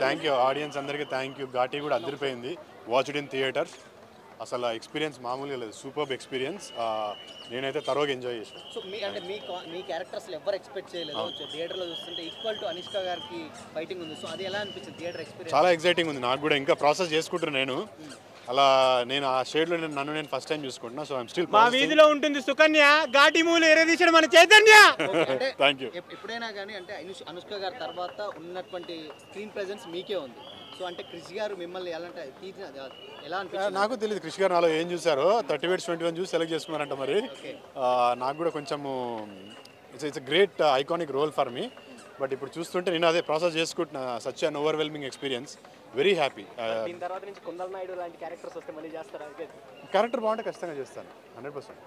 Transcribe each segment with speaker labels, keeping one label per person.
Speaker 1: Thank you audience అందరికీ thank you. ఘాటీ కూడా అదిరిపోయింది. Watch it in theatres. అసలు ఎక్స్పీరియన్స్ మామూలుగా లేదు, సూపర్బ్ ఎక్స్పీరియన్స్. నేనైతే తరోగా ఎంజాయ్ చేశాను.
Speaker 2: సో అంటే మీ క్యారెక్టర్స్ ఎవరు ఎక్స్పెక్ట్ చేయలేదు. థియేటర్లో చూస్తుంటే ఈక్వల్ టు అనుష్క గారికి ఫైటింగ్ ఉంది. సో అది ఎలా అనిపించింది థియేటర్ ఎక్స్పీరియన్స్?
Speaker 1: చాలా ఎక్సైటింగ్ ఉంది. నాకు కూడా ఇంకా ప్రాసెస్ చేసుకుంటున్నాను నేను. అలా నేను ఆ షేడ్లో నేను ఫస్ట్ టైం చూసుకుంటున్నా. So I'm still.
Speaker 3: మా వీధిలో ఉంటుంది సుకన్య, ఘాటీ మూలు ఎరదీశాడు మన చైతన్య.
Speaker 1: Thank you.
Speaker 2: ఎప్పుడైనా కానీ అంటే అనుష్క గారి తర్వాత ఉన్నటువంటి స్క్రీన్ ప్రెజెన్స్ మీకే ఉంది. సో అంటే క్రిష్ గారు మిమ్మల్ని ఎలా అనిపించింది?
Speaker 1: నాకు తెలియదు క్రిష్ గారు నాలో ఏం చూసారో. 30/21 చూసి సెలెక్ట్ చేసుకున్నారంట. మరి నాకు కూడా కొంచెము it's great iconic role for me. But ఇప్పుడు చూస్తుంటే నేను అదే ప్రాసెస్ చేసుకుంటున్నా. Such an overwhelming experience. Very happy. Character బాగుంటే ఖచ్చితంగా చేస్తాను 100%.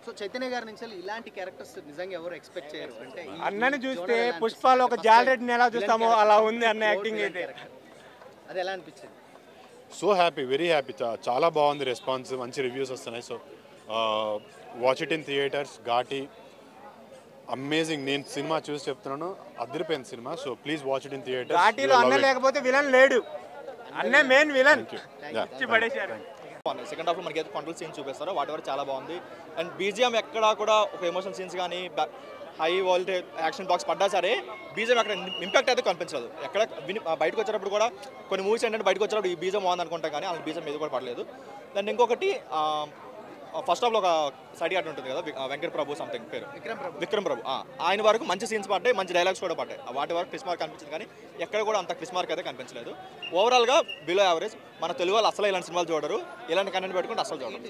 Speaker 2: సో చైతన్య గారి నుంచి ఇలాంటి క్యారెక్టర్స్ నిజంగా ఎవరు ఎక్స్పెక్ట్ చేయరు. అంటే
Speaker 3: అన్నని చూస్తే పుష్పాలో ఒక జాలరెడ్డిని ఎలా చూస్తామో అలా ఉంది అన్న యాక్టింగ్ అయితే.
Speaker 2: అది ఎలా అనిపించింది?
Speaker 1: So happy, very happy. చాలా బాగుంది రెస్పాన్స్, మంచి రివ్యూస్ వస్తున్నాయి. So watch it in theatres. Ghaati amazing. నేను సినిమా చూసి చెప్తున్నాను, అదిరిపోయింది cinema. So please watch it in theatres.
Speaker 3: ఘాటీలో అన్న లేకపోతే విలన్ లేడు, అన్నే మెయిన్ విలన్.
Speaker 4: సెకండ్ హాఫ్లో మనకి అయితే కంట్రోల్ సీన్స్ చూపిస్తారో వాటి వరకు చాలా బాగుంది. అండ్ బీజిఎం ఎక్కడా కూడా ఒక ఎమోషనల్ సీన్స్ కానీ హై వోల్టేజ్ యాక్షన్ బాక్స్ పడ్డా సరే బీజం అక్కడ ఇంపాక్ట్ అయితే కనిపించలేదు. ఎక్కడ బయటకు వచ్చేటప్పుడు కూడా కొన్ని మూవీస్ ఏంటంటే బయటకు వచ్చేటప్పుడు ఈ బీజం బాగుంది అనుకుంటాం, కానీ వాళ్ళకి బీజం మీద కూడా పడలేదు. దాన్ని ఇంకొకటి ఫస్ట్ హాఫ్లో ఒక సైడ్ యాడ్ ఉంటుంది కదా, వెంకట ప్రభు సంథింగ్ పేరు, విక్రమ్ ప్రభు. ఆయన వరకు మంచి సీన్స్ పడ్డాయి, మంచి డైలాగ్స్ కూడా పడ్డాయి. వాటి వరకు క్రిస్ మార్క్ కనిపించింది, కానీ ఎక్కడ కూడా అంత క్రిస్ మార్క్ అయితే కనిపించలేదు. ఓవరాల్గా బిలో యావరేజ్. మన తెలుగు వాళ్ళు అసలు ఇలాంటి సినిమాలు చూడరు, ఇలాంటి కంటెంట్ పెట్టుకుంటే అసలు చూడరు.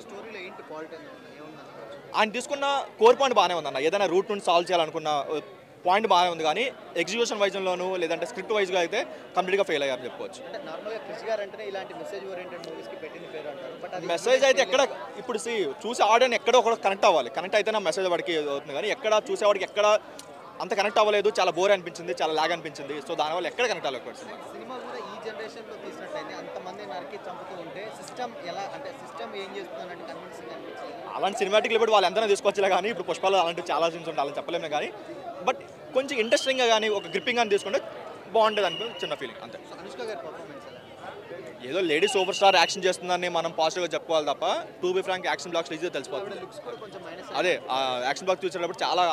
Speaker 4: ఆయన తీసుకున్న కోర్ పాయింట్ బాగానే ఉందన్న. ఏదైనా రూట్ నుండి సాల్వ్ చేయాలనుకున్న పాయింట్ బాగానే ఉంది, కానీ ఎగ్జిక్యూషన్ వైజ్లోనూ లేదంటే స్క్రిప్ట్ వైజ్గా అయితే కంప్లీట్గా ఫెయిల్ అయ్యారు చెప్పుకోవచ్చు. మెసేజ్ అయితే ఎక్కడ ఇప్పుడు చూసే ఆడియన్ ఎక్కడో ఒక కనెక్ట్ అవ్వాలి. కనెక్ట్ అయితే నా మెసేజ్ వాడికి అవుతుంది, కానీ ఎక్కడ చూసేవాడికి ఎక్కడ అంత కనెక్ట్ అవ్వలేదు. చాలా బోర్ అనిపించింది, చాలా లాగ్ అనిపించింది. సో దానివల్ల ఎక్కడ కనెక్ట్ అవ్వకపోవచ్చు.
Speaker 2: సినిమా కూడా ఈ జనరేషన్లో తీసినట్టయితే అంతమంది నరికి చంపుతూ ఉంటే సిస్టమ్ ఎలా అంటే సిస్టమ్ ఏం చేస్తుందంటే కన్విన్సింగ్ అనిపించింది.
Speaker 4: అలాంటి సినిమాటిక్ లిబర్టీ వాళ్ళు ఎంతైనా తీసుకొచ్చేలా, కానీ ఇప్పుడు పుష్పాలు అలాంటి చాలా సీన్స్ ఉండాలని చెప్పలేము, కానీ బట్ కొంచెం ఇంట్రెస్టింగ్గా కానీ ఒక గ్రిప్పింగ్ అని తీసుకుంటే బాగుంటుంది అని చిన్న ఫీలింగ్ అంతే.
Speaker 2: అనుష్క గారి పర్ఫార్మెన్స్
Speaker 4: ఏదో లేడీ సూపర్ స్టార్ యాక్షన్ చేస్తుందని మనం పాజిటివ్గా చెప్పుకోవాలి తప్ప, to be frank action blocks ఈజీగా తెలిసిపోతుంది. అదే యాక్షన్ బ్లాక్ చూసేటప్పుడు చాలా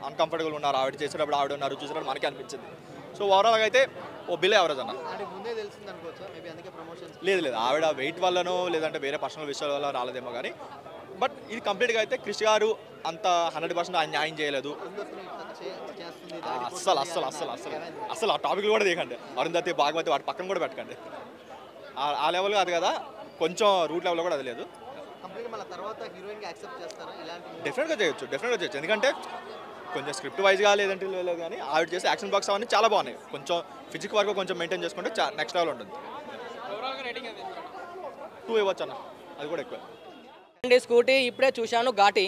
Speaker 4: అన్కంఫర్టబుల్ ఉన్నారు. ఆవిడ చేసేటప్పుడు ఆవిడ ఉన్నారు, చూసేటప్పుడు మనకే అనిపించింది. సో ఓవరాల్గా అయితే ఓ బిలో యావరేజ్ అన్న. లేదు ఆవిడ వెయిట్ వల్లనో లేదంటే వేరే పర్సనల్ విషయాల వల్ల రాలేదేమో, కానీ బట్ ఇది కంప్లీట్గా అయితే క్రిష్ గారు అంత 100% ఆయన న్యాయం చేయలేదు. అస్సలు ఆ టాపిక్లు కూడా తీయకండి. అరుంధతి భాగవతి వాటి పక్కన కూడా పెట్టకండి. ఆ లెవెల్ కాదు కదా, కొంచెం రూట్ లెవెల్లో కూడా అది లేదు. డెఫినెట్గా చేయొచ్చు. ఎందుకంటే కొంచెం స్క్రిప్ట్ వైజ్గా లేదంటే లేదు, కానీ ఆవిడ చేసే యాక్షన్ బాక్స్ అవన్నీ చాలా బాగున్నాయి. కొంచెం ఫిజిక్ వరకు కొంచెం మెయింటైన్ చేసుకుంటే నెక్స్ట్ లెవెల్ ఉంటుంది. 2 ఇవ్వచ్చు అన్న, అది కూడా ఎక్కువ.
Speaker 5: స్కూటీ ఇప్పుడే చూశాను. ఘాటీ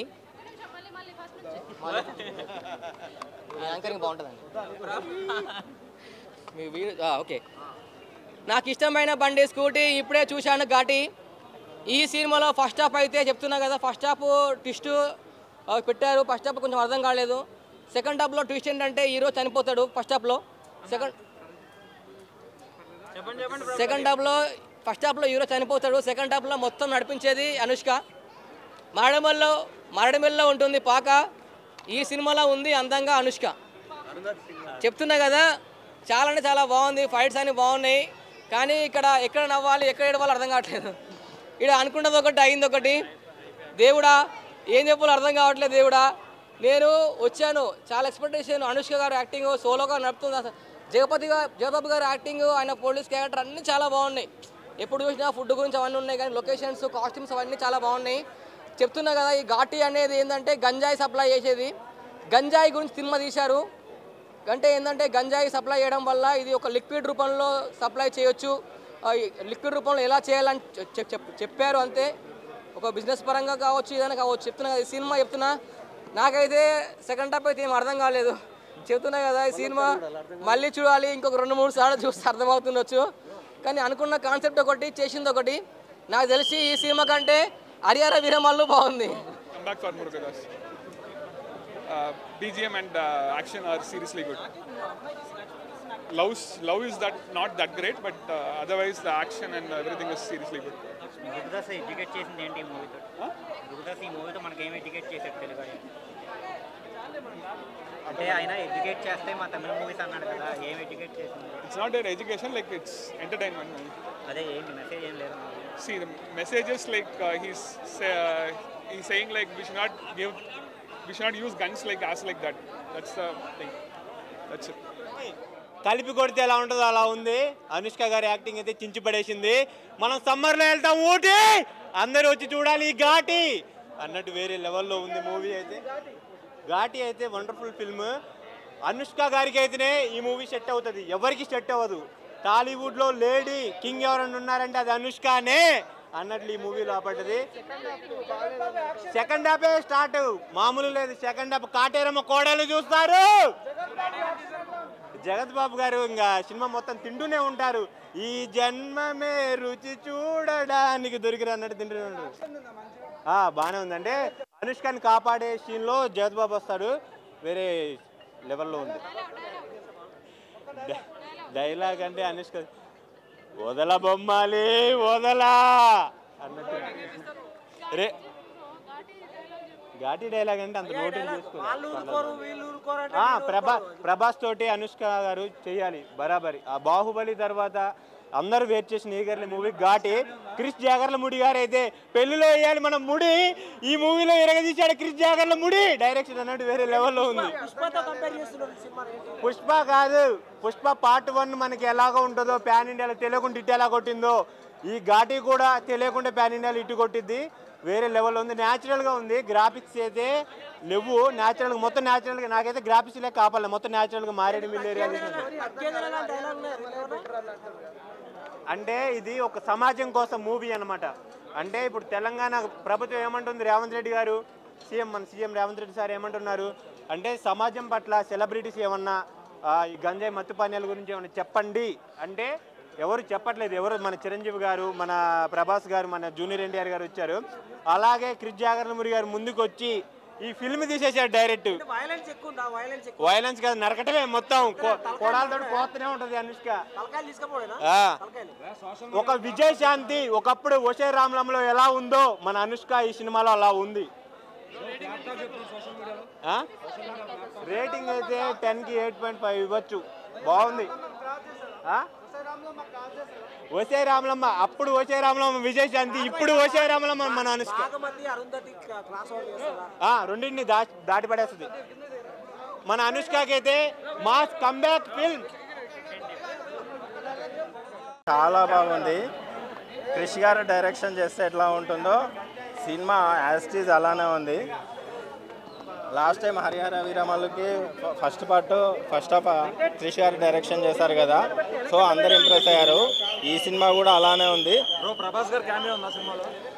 Speaker 5: యాంకరింగ్ బాగుంటుందండి. ఓకే, నాకు ఇష్టమైన బండి స్కూటీ ఇప్పుడే చూశాను. ఘాటీ ఈ సినిమాలో ఫస్ట్ హాఫ్ అయితే చెప్తున్నా కదా, ఫస్ట్ హాఫ్ ట్విస్ట్ పెట్టారు. ఫస్ట్ హాఫ్ కొంచెం అర్థం కాలేదు. సెకండ్ హాఫ్లో ట్విస్ట్ ఏంటంటే హీరో చనిపోతాడు. ఫస్ట్ హాఫ్లో హీరో చనిపోతాడు. సెకండ్ హాఫ్లో మొత్తం నడిపించేది అనుష్క. మారడమల్లో ఉంటుంది పాక. ఈ సినిమాలో ఉంది అందంగా అనుష్క. చెప్తున్నా కదా, చాలా అంటే చాలా బాగుంది. ఫైట్స్ అన్నీ బాగున్నాయి, కానీ ఎక్కడ నవ్వాలి ఎక్కడ ఏడవాలి అర్థం కావట్లేదు. ఇక్కడ అనుకున్నది ఒకటి, అయింది ఒకటి. దేవుడా ఏం చెప్పాలో అర్థం కావట్లేదు. దేవుడా నేను వచ్చాను, చాలా ఎక్స్పెక్టేషన్. అనుష్క గారు యాక్టింగ్ సోలోగా నడుపుతుంది. అసలు జగపతి గారు యాక్టింగ్, ఆయన పోలీస్ క్యారెక్టర్ అన్నీ చాలా బాగున్నాయి. ఎప్పుడు చూసినా ఫుడ్ గురించి అవన్నీ ఉన్నాయి, కానీ లొకేషన్స్ కాస్ట్యూమ్స్ అవన్నీ చాలా బాగున్నాయి. చెప్తున్నా కదా, ఈ ఘాటీ అనేది ఏంటంటే గంజాయి సప్లై చేసేది. గంజాయి గురించి సినిమా తీశారు. అంటే ఏంటంటే గంజాయి సప్లై చేయడం వల్ల ఇది ఒక లిక్విడ్ రూపంలో సప్లై చేయొచ్చు. లిక్విడ్ రూపంలో ఎలా చేయాలని చెప్పారు. అంతే, ఒక బిజినెస్ పరంగా కావచ్చు, ఏదైనా కావచ్చు. చెప్తున్నా కదా, ఈ సినిమా చెప్తున్నా, నాకైతే సెకండ్ హాఫ్ అయితే ఏం అర్థం కాలేదు. చెప్తున్నా కదా, ఈ సినిమా మళ్ళీ చూడాలి, ఇంకొక 2-3 సార్లు చూస్తే అర్థమవుతుండొచ్చు. కానీ అనుకున్న కాన్సెప్ట్ ఒకటి, చేసింది ఒకటి. నాకు తెలిసి ఈ సినిమా కంటే హరిహర వీరమల్లు బాగుంది.
Speaker 6: BGM and action are seriously good. Love is that not that great, but otherwise the action and everything is seriously good.
Speaker 7: Gurudas educate చేసింది ఏంటి ఈ మూవీతో? గురుదాస్ ఈ మూవీతో మనకి ఏమి ఎడ్యుకేట్ చేశారు తెలుగు అంటే ఆయన ఎడ్యుకేట్ చేస్తే మా తమిళ మూవీస్ అన్నాడు కదా, ఏం ఎడ్యుకేట్ చేసింది?
Speaker 6: It's not an education, like it's entertainment movie.
Speaker 7: అదే ఏంటి మెసేజ్ ఏం లేదు?
Speaker 6: See, the messages like he's saying like we should not use guns like as like that. That's the thing. That's it.
Speaker 3: కలిపి కొడితే ఎలా ఉంటుందో అలా ఉంది. అనుష్క గారి యాక్టింగ్ అయితే చించి పడేసింది. మనం సమ్మర్లో వెళ్తాం ఊటీ, అందరూ వచ్చి చూడాలి ఈ ఘాటి అన్నట్టు వేరే లెవెల్లో ఉంది మూవీ అయితే. ఘాటి అయితే వండర్ఫుల్ ఫిల్మ్. అనుష్క గారికి అయితేనే ఈ మూవీ సెట్ అవుతుంది, ఎవరికి సెట్ అవ్వదు. టాలీవుడ్లో లేడీ కింగ్ ఎవరన్నా ఉన్నారంటే అది అనుష్కనే అన్నట్లు ఈ మూవీలో ఆపడ్డది. సెకండ్ హాఫే స్టార్ట్, మామూలు లేదు. సెకండ్ హాఫ్ కాటేరమ్మ కోడలు చూస్తారు. జగత్ బాబు గారు ఇంకా సినిమా మొత్తం తింటూనే ఉంటారు. ఈ జన్మమే రుచి చూడడానికి దొరికిరు అన్నట్టు తింటూనే ఉంటారు. బాగానే ఉందంటే అనుష్కని కాపాడే సీన్లో జగత్ బాబు వస్తాడు, వేరే లెవెల్లో ఉంది. డైలాగ్ అంటే అనుష్క వదల బొమ్మాలి వదలా అన్నట్టు. రే ఘాటి డైలాగ్ అంటే అంత నోటింగ్ చేసుకోవాలి. ప్రభాస్ తోటి అనుష్క గారు చేయాలి బరాబరి. ఆ బాహుబలి తర్వాత అందరూ వెయిట్ చేసిన ఈగర్లీ మూవీ ఘాటి. క్రిష్ జాగర్లముడి గారు అయితే పెళ్లిలో వేయాలి మనం ముడి, ఈ మూవీలో ఎరగదీశాడు క్రిష్ జాగర్లముడి. డైరెక్షన్ అన్నట్టు వేరే లెవెల్లో ఉంది. పుష్ప కాదు, పుష్ప పార్ట్ 1 మనకి ఎలాగో ఉంటుందో ప్యాన్ ఇండియాలో తెలియకుండా ఇటు ఎలా కొట్టిందో, ఈ ఘాటి కూడా తెలియకుండా ప్యాన్ ఇండియాలో ఇటు కొట్టిద్ది. వేరే లెవెల్లో ఉంది. న్యాచురల్గా ఉంది. గ్రాఫిక్స్ అయితే లేవు, న్యాచురల్గా మొత్తం న్యాచురల్గా. నాకైతే గ్రాఫిక్స్ లేక కాపాలి, మొత్తం న్యాచురల్గా మారేడు మిల్ ఏరియా. అంటే ఇది ఒక సమాజం కోసం మూవీ అనమాట. అంటే ఇప్పుడు తెలంగాణ ప్రభుత్వం ఏమంటుంది, రేవంత్ రెడ్డి గారు మన సీఎం రేవంత్ రెడ్డి సార్ ఏమంటున్నారు అంటే సమాజం పట్ల సెలబ్రిటీస్ ఏమన్నా ఈ గంజాయి మత్తు పానీయాల గురించి ఏమన్నా చెప్పండి అంటే ఎవరు చెప్పట్లేదు. ఎవరు మన చిరంజీవి గారు, మన ప్రభాస్ గారు, మన జూనియర్ ఎన్టీఆర్ గారు వచ్చారు. అలాగే క్రిష్ జాగర్లముడి గారు ముందుకు వచ్చి ఈ ఫిల్మ్ తీసేసాడు డైరెక్ట్. వైలెన్స్ కాదు, నరకటమే మొత్తం. కొడాలతో పోతూనే ఉంటది అనుష్క. ఒక విజయశాంతి ఒకప్పుడు ఒసే రామ్లంలో ఎలా ఉందో మన అనుష్క ఈ సినిమాలో అలా ఉంది. రేటింగ్ అయితే 10కి 8.5 ఇవ్వచ్చు. బాగుంది. ఒసే రామలమ్మ, అప్పుడు ఒసే రామలమ్మ విజయశాంతి, ఇప్పుడు ఒసే రామలమ్మ మన అనుష్క. రెండింటిని దాటి పడేస్తుంది. మన అనుష్కకి అయితే మాస్ కమ్బ్యాక్ ఫిల్మ్.
Speaker 8: చాలా బాగుంది. క్రిష్ గారు డైరెక్షన్ చేస్తే ఎట్లా ఉంటుందో సినిమా యాజ్ ఇట్ ఈజ్ అలానే ఉంది. లాస్ట్ టైం హరిహర వీరమల్లుకి ఫస్ట్ హాఫ్ క్రిష్ గారు డైరెక్షన్ చేశారు కదా, సో అందరు ఇంప్రెస్ అయ్యారు. ఈ సినిమా కూడా అలానే ఉంది.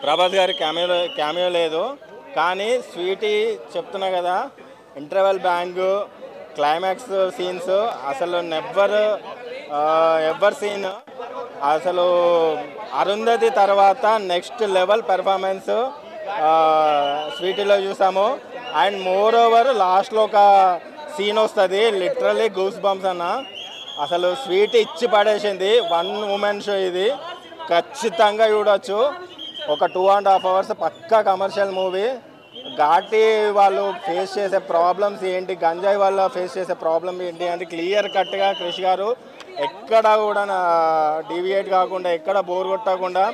Speaker 8: ప్రభాస్ గారి క్యామియో లేదు, కానీ స్వీటీ చెప్తున్నా కదా, ఇంటర్వెల్ బ్యాంగ్, క్లైమాక్స్ సీన్స్ అసలు ఎవర్ సీన్. అసలు అరుంధతి తర్వాత నెక్స్ట్ లెవెల్ పెర్ఫార్మెన్స్ స్వీటీలో చూసాము. అండ్ మోర్ ఓవర్ లాస్ట్లో ఒక సీన్ వస్తుంది, లిటరల్లీ గూస్ బంప్స్ అన్న. అసలు స్వీట్ ఇచ్చి పడేసింది. 1 ఉమెన్ షో ఇది, ఖచ్చితంగా చూడొచ్చు. ఒక 2.5 hours పక్కా కమర్షియల్ మూవీ. ఘాటి వాళ్ళు ఫేస్ చేసే ప్రాబ్లమ్స్ ఏంటి, గంజాయి వాళ్ళ ఫేస్ చేసే ప్రాబ్లం ఏంటి అంటే క్లియర్ కట్గా క్రిష్ గారు ఎక్కడ కూడా డీవియేట్ కాకుండా, ఎక్కడ బోర్ కొట్టకుండా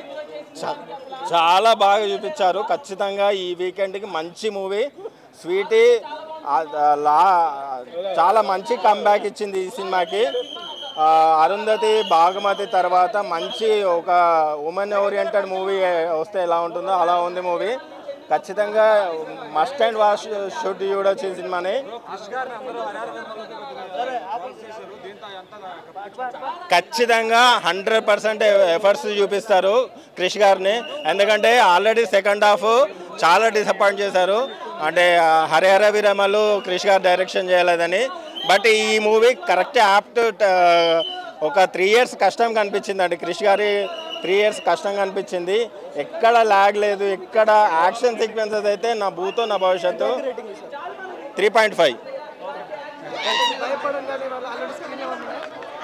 Speaker 8: చాలా బాగా చూపించారు. ఖచ్చితంగా ఈ వీకెండ్కి మంచి మూవీ. స్వీటీ చాలా మంచి కంబ్యాక్ ఇచ్చింది ఈ సినిమాకి. అరుంధతి, భాగమతి తర్వాత మంచి ఒక ఉమెన్ ఓరియంటెడ్ మూవీ వస్తే ఎలా ఉంటుందో అలా ఉంది మూవీ. ఖచ్చితంగా మస్ట్ అండ్ వాచ్ షుడ్ చూడొచ్చు ఈ సినిమాని. ఖచ్చితంగా 100% ఎఫర్ట్స్ చూపిస్తారు క్రిష్ గారిని. ఎందుకంటే ఆల్రెడీ సెకండ్ హాఫ్ చాలా డిసప్పాయింట్ చేశారు. అంటే హరిహర వీరమల్లు క్రిష్ గారు డైరెక్షన్ చేయలేదని. బట్ ఈ మూవీ కరెక్ట్ యాప్ట్. ఒక 3 years కష్టం కనిపించిందండి క్రిష్ గారి. 3 years కష్టం కనిపించింది. ఎక్కడ ల్యాగ్ లేదు, ఎక్కడ యాక్షన్ సీక్వెన్సెస్ అయితే నా భూతో నా భవిష్యత్తు. 3.5.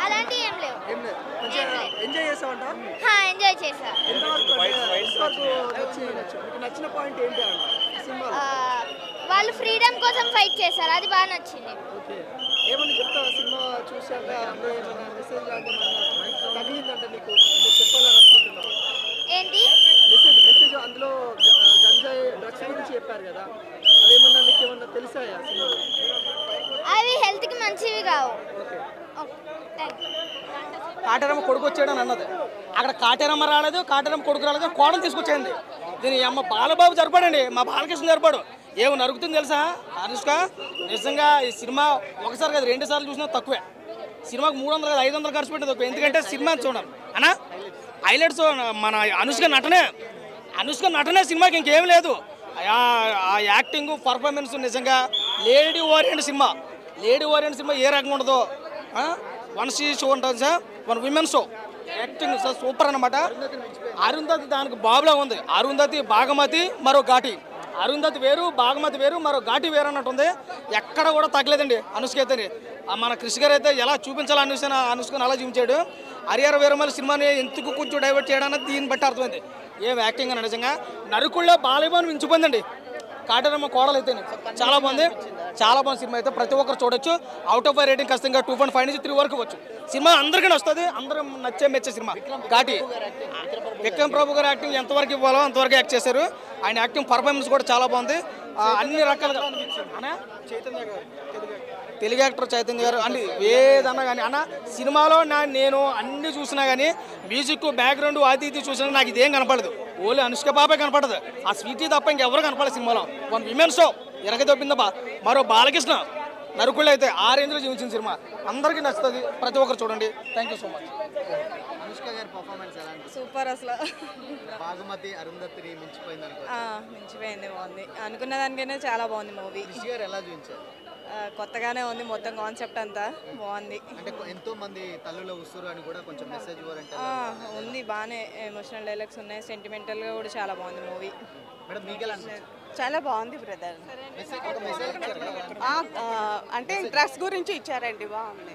Speaker 9: అలాంటి ఏం లేవు.
Speaker 10: ఎంజాయ్ చేసావంట?
Speaker 9: ఎంజాయ్ చేసా.
Speaker 10: నచ్చిన పాయింట్ ఏంటి సినిమా?
Speaker 9: వాళ్ళు ఫ్రీడమ్ కోసం ఫైట్ చేశారు, అది బాగా నచ్చింది.
Speaker 10: ఏమని చెప్తావా సినిమా చూసాక? అందులో ఏమన్నా మెసేజ్ తగిలిందంటే నీకు చెప్పాలని అనుకుంటున్నావు?
Speaker 9: ఏంటి
Speaker 10: మెసేజ్ అందులో గంజాయి డ్రగ్స్ గురించి చెప్పారు కదా, అవేమన్నా నీకు ఏమన్నా తెలిసాయా సినిమా?
Speaker 9: అవి హెల్త్కి మంచివి కావు.
Speaker 11: కాటేరమ్మ కొడుకు వచ్చాడని అన్నది, అక్కడ కాటేరమ్మ రాలేదు, కాటేరమ్మ కొడుకు రాలేదు, కోడలు తీసుకొచ్చేయండి. దీని అమ్మ బాలబాబు సరిపడండి, మా బాలకృష్ణ సరిపడు. ఏమో నరుగుతుంది తెలుసా అనుష్క? నిజంగా ఈ సినిమా ఒకసారి కదా 2 సార్లు చూసినా తక్కువే. సినిమాకు 300 కదా 500 ఖర్చు పెట్టేది తక్కువ. ఎందుకంటే సినిమా చూడాలి అన్నా, హైలైట్స్ మన అనుష్క నటనే సినిమాకి ఇంకేం లేదు. ఆ యాక్టింగ్ పర్ఫార్మెన్స్ నిజంగా లేడీ ఓరియంట్ సినిమా ఏ రకంగా ఉండదో. 1 షో ఉంటుంది sir, 1 women show. Acting sir super అన్నమాట. అరుంధతి దానికి బాబులా ఉంది. అరుంధతి భాగమతి మరో ఘాటి. అరుంధతి వేరు, భాగమతి వేరు, మరో ఘాటి వేరు అన్నట్టుంది. ఎక్కడ కూడా తగ్గలేదండి అనుష్క అయితే. మన కృషి గారు అయితే ఎలా చూపించాలి అనుష్కని అలా చూపించాడు. హరిహర వీరమల్లి సినిమాని ఎందుకు కొంచెం డైవర్ట్ చేయడానికి దీన్ని బట్టి అర్థమైంది. ఏం యాక్టింగ్ అని నిజంగా. నరుకుళ్ళో బాలయ్యబాను మించిపోయిందండి కాటేరమ్మ కోడలు అయితే. చాలా బాగుంది సినిమా అయితే. ప్రతి ఒక్కరు చూడొచ్చు. అవుట్ ఆఫ్ 5 రేటింగ్ ఖచ్చితంగా 2.5 నుంచి 3 వరకు వచ్చు. సినిమా అందరికీ వస్తుంది, అందరూ మెచ్చే సినిమా ఘాటి. విక్రమ్ ప్రభు గారు యాక్టింగ్ ఎంతవరకు ఇవ్వాలో అంతవరకు యాక్ట్ చేశారు. ఆయన యాక్టింగ్ పర్ఫార్మెన్స్ కూడా చాలా బాగుంది. అన్ని రకాలుగా తెలుగు యాక్టర్ చైతన్య గారు అన్ని ఏదన్నా కానీ అన్న సినిమాలో నేను అన్ని చూసినా కానీ మ్యూజిక్ బ్యాక్గ్రౌండ్ అది చూసినా నాకు ఇదేం కనపడదు. ఓన్లీ అనుష్క బాబే కనపడదు. ఆ స్వీటీ తప్ప ఇంకెవరు కనపడదు సినిమాలో. 1 విమెన్ షో ఎరగదొప్పిందా. మరో బాలకృష్ణ నరుకుళ్ళు అయితే ఆ రేంజ్లో చూపించిన సినిమా అందరికీ నచ్చుతుంది. ప్రతి ఒక్కరు చూడండి. Thank you so much.
Speaker 2: Anushka గారి పర్ఫార్మెన్స్ ఎలా అనిపిస్తుంది?
Speaker 12: సూపర్ అసలు.
Speaker 2: భాగమతి అరుంధతిని మించిపోయింది అనుకో.
Speaker 12: మించిపోయింది, బాగుంది. అనుకున్న దానికైనా చాలా బాగుంది మూవీ.
Speaker 2: కృషి గారు ఎలా చూపించారు?
Speaker 12: కొత్తగానే ఉంది, మొత్తం కాన్సెప్ట్ అంతా బాగుంది.
Speaker 2: అంటే ఎంతో మంది తల్లులో ఉసురు అని కూడా కొంచెం మెసేజ్
Speaker 12: ఉంది, బాగానే ఎమోషనల్ డైలాగ్స్ ఉన్నాయి. సెంటిమెంటల్గా కూడా చాలా బాగుంది మూవీ.
Speaker 2: మేడం మీకు ఎలా అనిపిస్తుంది?
Speaker 12: చాలా బాగుంది బ్రదర్.
Speaker 13: అంటే డ్రగ్స్ గురించి ఇచ్చారండి, బాగుంది.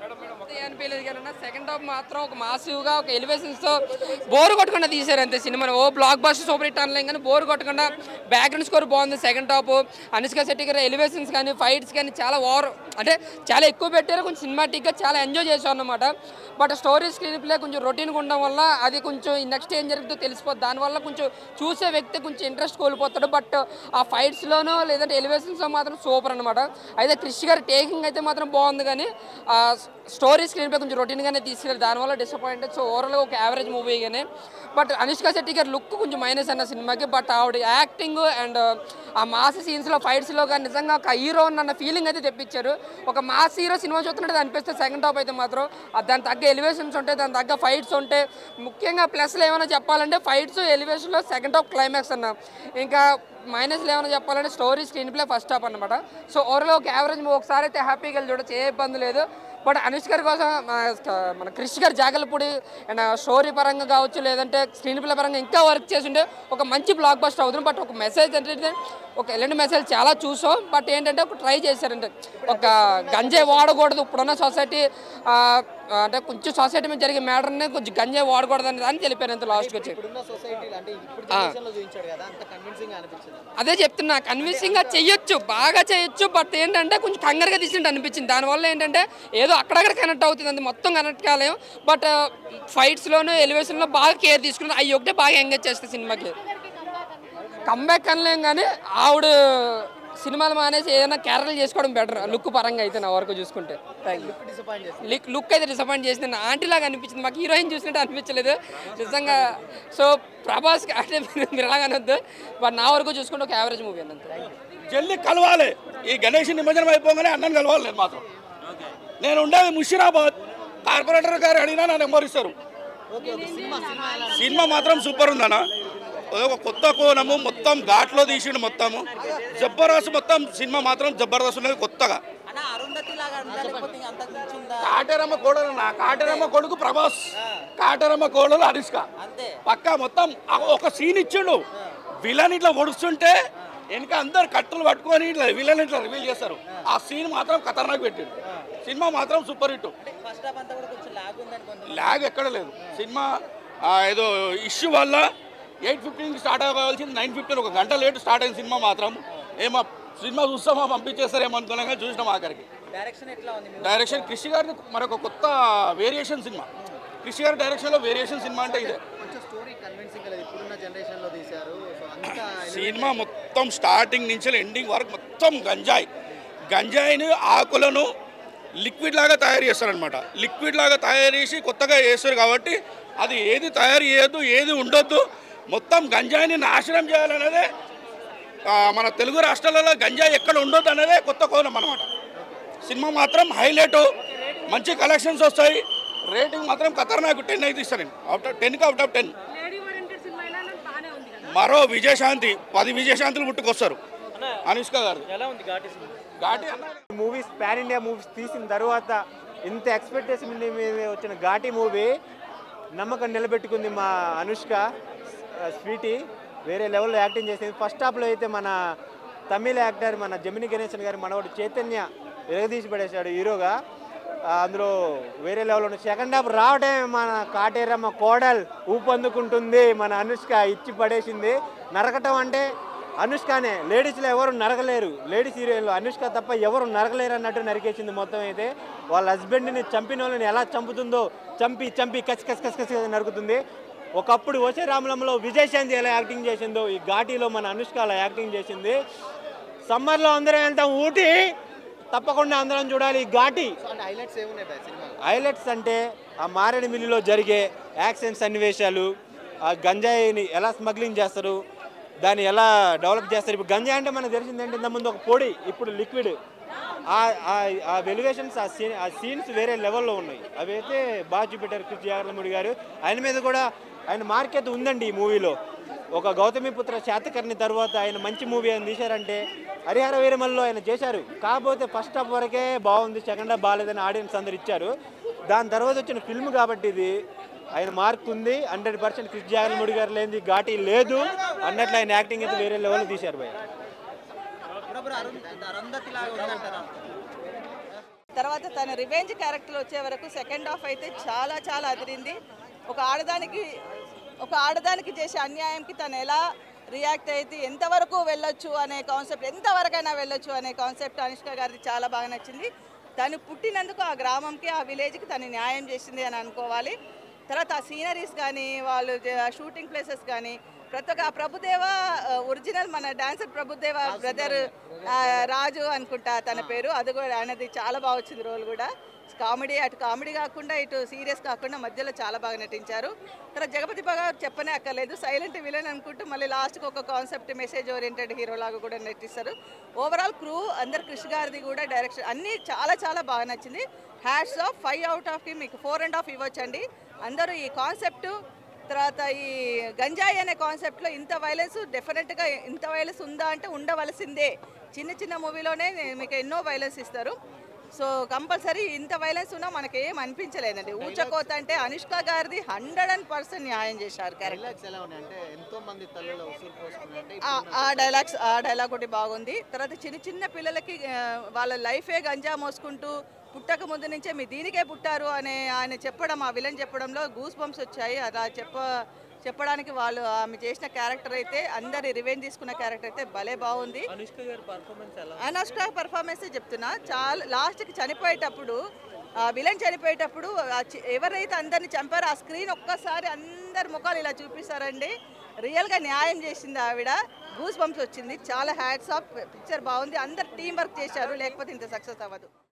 Speaker 5: అనిపించలేదు కానీ సెకండ్ హాఫ్ మాత్రం ఒక మాసివ్గా ఒక ఎలివేషన్స్తో బోర్ కొట్టకుండా తీశారు అంతే సినిమాని. బ్లాక్ బస్టర్ సూపర్ హిట్ అనలేం కానీ బోర్ కొట్టకుండా. బ్యాక్గ్రౌండ్ స్కోర్ బాగుంది. సెకండ్ హాఫ్ అనుష్క శెట్టి గారి ఎలివేషన్స్ కానీ ఫైట్స్ కానీ చాలా అంటే చాలా ఎక్కువ పెట్టారు. కొంచెం సినిమాటిక్గా చాలా ఎంజాయ్ చేశాం అన్నమాట. బట్ స్టోరీ స్క్రీన్ ప్లే కొంచెం రొటీన్గా ఉండడం వల్ల అది కొంచెం నెక్స్ట్ ఏం జరుగుతుందో తెలిసిపోతుంది. దానివల్ల కొంచెం చూసే వ్యక్తి కొంచెం ఇంట్రెస్ట్ కోల్పోతాడు. బట్ ఆ ఫైట్స్లోనో లేదంటే ఎలివేషన్స్లో మాత్రం సూపర్ అనమాట. అయితే కృషి గారి టేకింగ్ అయితే మాత్రం బాగుంది కానీ స్టోరీ స్క్రీన్ ప్లే కొంచెం రొటీన్గానే తీసుకెళ్ళారు. దానివల్ల డిసప్పాయింటెడ్. సో ఓవరాల్గా ఒక యావరేజ్ మూవీగానే. బట్ అనుష్క శెట్టి గారి లుక్ కొంచెం మైనస్ అన్న సినిమాకి. బట్ ఆవిడ యాక్టింగ్ అండ్ ఆ మాస్ సీన్స్లో ఫైట్స్లో కానీ నిజంగా ఒక హీరో అన్న ఫీలింగ్ అయితే తెప్పించారు. ఒక మాస్ హీరో సినిమా చూస్తున్నట్టు అనిపిస్తే సెకండ్ హాఫ్ అయితే మాత్రం దాని తగ్గ ఎలివేషన్స్ ఉంటాయి, దాని తగ్గ ఫైట్స్ ఉంటాయి. ముఖ్యంగా ప్లస్లో ఏమైనా చెప్పాలంటే ఫైట్స్ ఎలివేషన్లో సెకండ్ హాఫ్ క్లైమాక్స్ అన్న. ఇంకా మైనస్లో ఏమైనా చెప్పాలంటే story screen play first half అనమాట. సో ఓవరాల్ ఒక యావరేజ్ ఒకసారి అయితే హ్యాపీగా వెళ్ళి చూడొచ్చు, ఏ ఇబ్బంది లేదు. బట్ అనుష్క గారి కోసం మన కృషి గారు జాగలపూడి అండ్ స్టోరీ పరంగా కావచ్చు లేదంటే స్క్రీన్ ప్లే పరంగా ఇంకా వర్క్ చేసి ఉంటే ఒక మంచి బ్లాక్ బస్టర్ అవుతుంది. బట్ ఒక మెసేజ్ ఏంటంటే ఒక ఎలాంటి మెసేజ్ చాలా చూసాం. బట్ ఏంటంటే ఒక ట్రై చేశారంటే ఒక గంజాయి వాడకూడదు ఇప్పుడున్న సొసైటీ, అంటే కొంచెం సొసైటీ మీద జరిగే మ్యాటర్ని కొంచెం గంజాయి వాడకూడదు అని దాన్ని తెలిపారు అంత లాస్ట్కి వచ్చి. అదే చెప్తున్నా, కన్విన్సింగ్గా చెయ్యొచ్చు, బాగా చేయొచ్చు. బట్ ఏంటంటే కొంచెం కంగారుగా తీసినట్టు అనిపించింది. దానివల్ల ఏంటంటే ఏదో అక్కడక్కడ కనెక్ట్ అవుతుంది, అది మొత్తం కనెక్ట్ కాలేము. బట్ ఫైట్స్లోనూ ఎలివేషన్లో బాగా కేర్ తీసుకుని అవి ఒకటే బాగా ఎంగేజ్ చేస్తుంది సినిమాకి. కంబ్యాక్ అనలేం కానీ ఆవిడ సినిమాలు మానేసి ఏదైనా క్యారెక్టర్ చేసుకోవడం బెటర్ లుక్ పరంగా అయితే నా వరకు చూసుకుంటే. లుక్ అయితే డిసప్పాయింట్ చేసింది. ఆంటీ లాగా అనిపించింది, మాకు హీరోయిన్ చూసినట్టు అనిపించలేదు నిజంగా. సో ప్రభాస్ అంటే మీరు ఎలాగనొద్దు. బట్ నా వరకు చూసుకుంటే ఒక యావరేజ్ మూవీ అన్నంత.
Speaker 14: జల్దీ కలవాలి, ఈ గణేష్ నిమజ్జనం అయిపోగానే అన్నని కలవాలి. నేను మాత్రం నేను ఉండేది ముషిరాబాద్. కార్పొరేటర్ గారు అడిగినా నా నెంబర్ ఇస్తారు. సినిమా మాత్రం సూపర్ ఉందన్న. ఒక కొత్త కోణము, మొత్తం ఘాట్లో తీసిండు మొత్తము. జబర్దస్త్ మొత్తం సినిమా మాత్రం జబర్దస్త్ ఉన్నది కొత్తగా. కాటేరమ్మ కోడలు, నా కాటేరమ్మ కొడుకు ప్రభాస్, కాటేరమ్మ కోడలు అనుష్క. పక్కా మొత్తం ఒక సీన్ ఇచ్చిండు. విలన్ ఇట్లా ఒడుస్తుంటే వెనక అందరు కట్టులు పట్టుకొని ఇట్లా విలన్ ఇట్లా రివీల్ చేస్తారు. ఆ సీన్ మాత్రం ఖతర్నాక్ పెట్టాడు. సినిమా మాత్రం సూపర్ హిట్.
Speaker 2: ఫస్ట్ హాఫ్ అంతా కూడా కొంచెం లాగ్ ఉందని కొంచెం
Speaker 14: ల్యాగ్ ఎక్కడ లేదు. సినిమా ఏదో ఇష్యూ వల్ల 8:15కి స్టార్ట్ అవ్వాల్సింది 9:15 ఒక గంట లేట్ స్టార్ట్ అయిన సినిమా మాత్రం ఏమో సినిమా చూస్తామా పంపించేస్తారేమో అనుకున్నాం కానీ చూసినాం ఆఖరికి.
Speaker 2: డైరెక్షన్ ఎట్లా ఉంది?
Speaker 14: డైరెక్షన్ కృషి గారిది మరొక కొత్త వేరియేషన్ సినిమా. కృషి గారి డైరెక్షన్లో వేరియేషన్ సినిమా అంటే ఇదే.
Speaker 2: కొంచెం స్టోరీ కన్విన్సింగ్ లేదు, ఇప్పుడున్న జనరేషన్లో తీశారు. సో అంతా
Speaker 14: సినిమా మొత్తం స్టార్టింగ్ నుంచి ఎండింగ్ వరకు మొత్తం గంజాయిని ఆకులను లిక్విడ్ లాగా తయారు చేస్తారనమాట. లిక్విడ్ లాగా తయారు చేసి కొత్తగా చేస్తారు కాబట్టి అది ఏది తయారు చేయొద్దు, ఏది ఉండొద్దు, మొత్తం గంజాయిని నాశనం చేయాలనేదే మన తెలుగు రాష్ట్రాలలో గంజాయి ఎక్కడ ఉండొద్దు అనేదే కొత్త కోణం అనమాట. సినిమా మాత్రం హైలైట్, మంచి కలెక్షన్స్ వస్తాయి. రేటింగ్ మాత్రం ఖతర్నాక్ 10 అయితే ఇస్తాను నేను. 10కి అవుట్ ఆఫ్ 10. మరో విజయశాంతి 10 విజయశాంతులు పుట్టుకొస్తారు అనుష్క గారు.
Speaker 3: ఎలా ఉంది Ghaati movies pan India movies తీసిన తర్వాత ఇంత ఎక్స్పెక్టేషన్ మీద వచ్చిన ఘాటి మూవీ నమ్మకం నిలబెట్టుకుంది మా అనుష్క. స్వీటీ వేరే లెవెల్లో యాక్టింగ్ చేసింది. ఫస్ట్ హాఫ్లో అయితే మన తమిళ యాక్టర్ మన జమిని గణేశన్ గారి మనవాడు చైతన్య ఎరగదీసి పడేశాడు హీరోగా. అందులో వేరే లెవెల్లో ఉంది. సెకండ్ హాఫ్ రావడమే మన కాటేరమ్మ కోడల్ ఊపందుకుంటుంది. మన అనుష్క ఇచ్చి పడేసింది. నరకటం అంటే అనుష్కనే, లేడీస్లో ఎవరు నరకలేరు. లేడీస్ హీరోయిన్లో అనుష్క తప్ప ఎవరు నరకలేరు అన్నట్టు నరికేసింది మొత్తం అయితే. వాళ్ళ హస్బెండ్ని చంపిన వాళ్ళని ఎలా చంపుతుందో చంపి కసి నరుకుతుంది. ఒకప్పుడు వచ్చే రామలంలో విజయశాంతి ఎలా యాక్టింగ్ చేసిందో ఈ ఘాటీలో మన అనుష్క అలా యాక్టింగ్ చేసింది. సమ్మర్లో అందరం వెళ్తాం ఊటీ, తప్పకుండా అందరం చూడాలి ఈ ఘాటీ. హైలైట్స్ అంటే ఆ మారేడుమిల్లిలో జరిగే యాక్షన్ సన్నివేశాలు, ఆ గంజాయిని ఎలా స్మగ్లింగ్ చేస్తారు, దాన్ని ఎలా డెవలప్ చేస్తారు. ఇప్పుడు గంజాయి అంటే మనకు తెలిసిందంటే ఇంతకుముందు ఒక పొడి, ఇప్పుడు లిక్విడ్. ఆ వెలివేషన్స్ ఆ సీన్స్ వేరే లెవెల్లో ఉన్నాయి. అవి అయితే బాగా చూపెట్టారు కృష్ణ జాగర్లమూడి గారు. ఆయన మీద కూడా ఆయన మార్కెట్ ఉందండి ఈ మూవీలో. ఒక గౌతమిపుత్ర శాతకర్ణి తర్వాత ఆయన మంచి మూవీ అని తీశారంటే హరిహర వీరమల్లో ఆయన చేశారు. కాకపోతే ఫస్ట్ హాఫ్ వరకే బాగుంది, సెకండ్ హాఫ్ బాగాలేదని ఆడియన్స్ అందరు ఇచ్చారు. దాని తర్వాత వచ్చిన ఫిల్మ్ కాబట్టి ఇది ఆయన మార్క్ ఉంది. 100% కృష్ణ జాగర్లమూడి గారు లేనిది ఘాటీ లేదు అన్నట్లు ఆయన యాక్టింగ్ అయితే వేరే లెవెల్లో తీశారు భయ.
Speaker 13: తర్వాత తన రివెంజ్ క్యారెక్టర్ వచ్చే వరకు సెకండ్ హాఫ్ అయితే చాలా చాలా అదిరింది. ఒక ఆడదానికి చేసే అన్యాయంకి తను ఎలా రియాక్ట్ అయితే ఎంతవరకు వెళ్ళొచ్చు అనే కాన్సెప్ట్, ఎంతవరకైనా వెళ్ళొచ్చు అనే కాన్సెప్ట్ అనుష్క గారిది చాలా బాగా నచ్చింది. తను పుట్టినందుకు ఆ గ్రామంకి ఆ విలేజ్కి తను న్యాయం చేసింది అని అనుకోవాలి. తర్వాత ఆ సీనరీస్ కానీ వాళ్ళు షూటింగ్ ప్లేసెస్ కానీ ప్రతి ఒక్క ప్రభుదేవ ఒరిజినల్ మన డాన్సర్ ప్రభుదేవ బ్రదర్ రాజు అనుకుంటా తన పేరు, అది కూడా అనేది చాలా బాగా వచ్చింది రోల్ కూడా. కామెడీ అటు కామెడీ కాకుండా ఇటు సీరియస్ కాకుండా మధ్యలో చాలా బాగా నటించారు. తర్వాత జగపతి బాగా చెప్పనే అక్కర్లేదు, సైలెంట్ విలన్ అనుకుంటూ మళ్ళీ లాస్ట్కి ఒక కాన్సెప్ట్ మెసేజ్ ఓరియంటెడ్ హీరో లాగా కూడా నటిస్తారు. ఓవరాల్ క్రూ అందరు కృషి గారిది కూడా డైరెక్షన్ అన్నీ చాలా చాలా బాగా నచ్చింది. హ్యాట్స్ ఆఫ్ 5 out of మీకు 4.5 ఇవ్వచ్చండి. అందరూ ఈ కాన్సెప్ట్ తర్వాత ఈ గంజాయి అనే కాన్సెప్ట్లో ఇంత వైలెన్స్ డెఫినెట్గా ఇంత వైలెన్స్ ఉందా అంటే ఉండవలసిందే. చిన్న మూవీలోనే మీకు ఎన్నో వైలెన్స్ ఇస్తారు. సో కంపల్సరీ ఇంత వైలెన్స్ ఉన్నా మనకి ఏం అనిపించలేదండి. ఊచకోత అంటే అనుష్క గారిది 100% న్యాయం చేశారు క్యారెక్టర్. ఆ డైలాగ్ ఒకటి బాగుంది. తర్వాత చిన్న పిల్లలకి వాళ్ళ లైఫే గంజా మోసుకుంటూ పుట్టక ముందు నుంచే మీ దీనికే పుట్టారు అనే ఆయన చెప్పడం, ఆ విలన్ చెప్పడంలో గూస్ బంప్స్ వచ్చాయి. అలా చెప్పడానికి వాళ్ళు ఆమె చేసిన క్యారెక్టర్ అయితే అందరి రివెంజ్ తీసుకున్న క్యారెక్టర్ అయితే భలే బాగుంది. అనుష్క పర్ఫార్మెన్స్ చెప్తున్నా చాలా లాస్ట్కి చనిపోయేటప్పుడు విలన్ చనిపోయేటప్పుడు ఎవరైతే అందరిని చంపారో ఆ స్క్రీన్ ఒక్కసారి అందరి ముఖాలు ఇలా చూపిస్తారండి. రియల్గా న్యాయం చేసింది ఆవిడ. గూస్ బంప్స్ వచ్చింది. చాలా హ్యాట్స్ ఆఫ్. పిక్చర్ బాగుంది. అందరు టీం వర్క్ చేశారు, లేకపోతే ఇంత సక్సెస్ అవ్వదు.